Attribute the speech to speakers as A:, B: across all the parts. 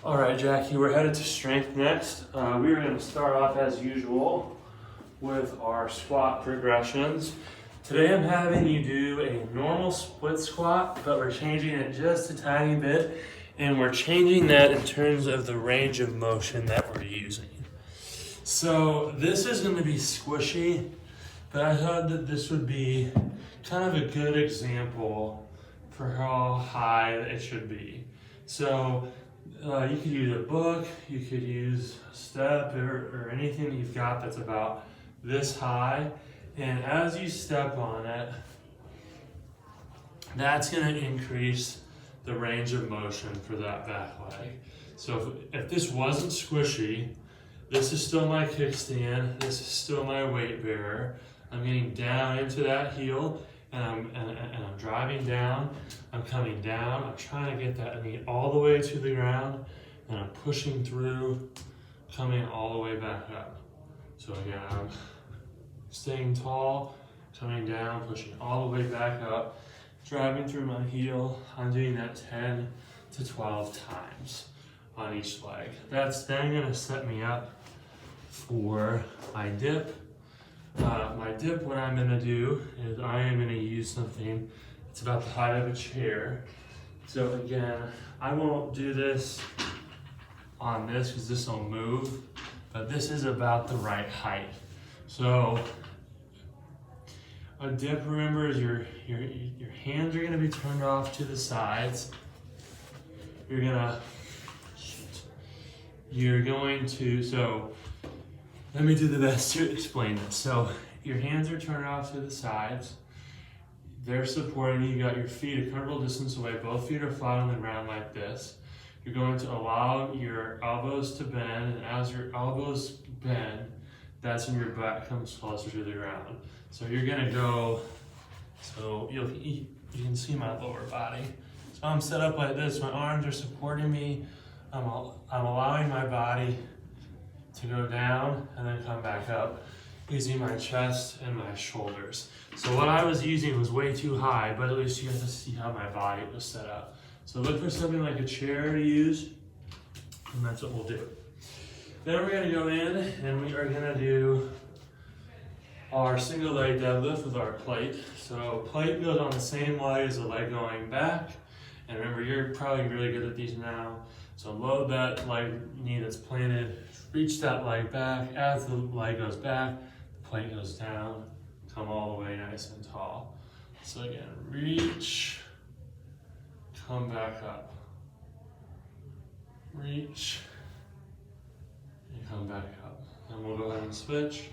A: All right, Jackie, we're headed to strength next. We are going to start off as usual with our squat progressions. Today I'm having you do a normal split squat, but we're changing it just a tiny bit, and we're changing that in terms of the range of motion that we're using. So this is going to be squishy, but I thought that this would be kind of a good example for how high it should be. So you could use a book, you could use a step or anything that you've got that's about this high. And as you step on it, that's going to increase the range of motion for that back leg. So if this wasn't squishy, this is still my kickstand, this is still my weight bearer. I'm getting down into that heel, and I'm driving down, I'm coming down, I'm trying to get that knee all the way to the ground, and I'm pushing through, coming all the way back up. So again, I'm staying tall, coming down, pushing all the way back up, driving through my heel. I'm doing that 10 to 12 times on each leg. That's then gonna set me up for my dip. My dip, what I'm gonna do is I am gonna use something that's about the height of a chair. So again, I won't do this on this because this will move, but this is about the right height. So a dip, remember, is your hands are gonna be turned off to the sides. You're going to, so let me do the best to explain this. So your hands are turned off to the sides. They're supporting you. You got your feet a comfortable distance away. Both feet are flat on the ground like this. You're going to allow your elbows to bend, and as your elbows bend, that's when your butt comes closer to the ground. So you're gonna go, so you can see my lower body. So I'm set up like this, my arms are supporting me. I'm allowing my body to go down and then come back up using my chest and my shoulders. So what I was using was way too high, but at least you get to see how my body was set up. So look for something like a chair to use, and that's what we'll do. Then we're gonna go in and we are gonna do our single leg deadlift with our plate. So plate goes on the same leg as the leg going back. And remember, you're probably really good at these now. So load that leg knee that's planted, reach that leg back. As the leg goes back, the plate goes down, come all the way nice and tall. So again, reach, come back up. Reach, and come back up. And we'll go ahead and switch.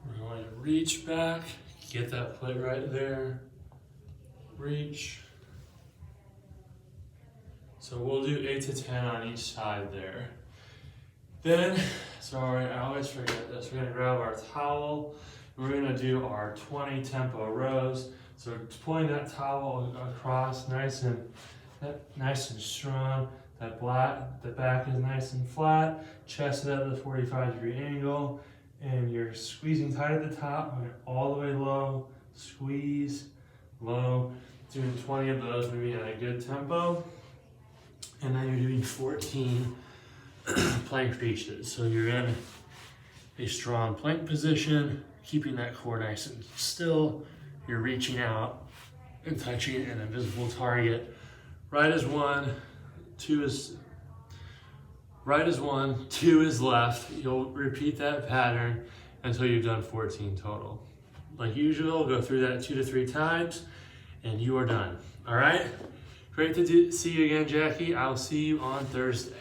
A: We're going to reach back, get that plate right there, reach. So we'll do 8 to 10 on each side there. Then, sorry, I always forget this. We're gonna grab our towel. We're gonna do our 20 tempo rows. So pulling that towel across nice and strong. The back is nice and flat. Chest is at the 45-degree angle. And you're squeezing tight at the top, all the way low, squeeze, low. Doing 20 of those, maybe at a good tempo. And then you're doing 14 plank reaches. So you're in a strong plank position, keeping that core nice and still. You're reaching out and touching an invisible target. Right is one, two is left. You'll repeat that pattern until you've done 14 total. Like usual, go through that 2 to 3 times and you are done. All right? Great to see you again, Jackie. I'll see you on Thursday.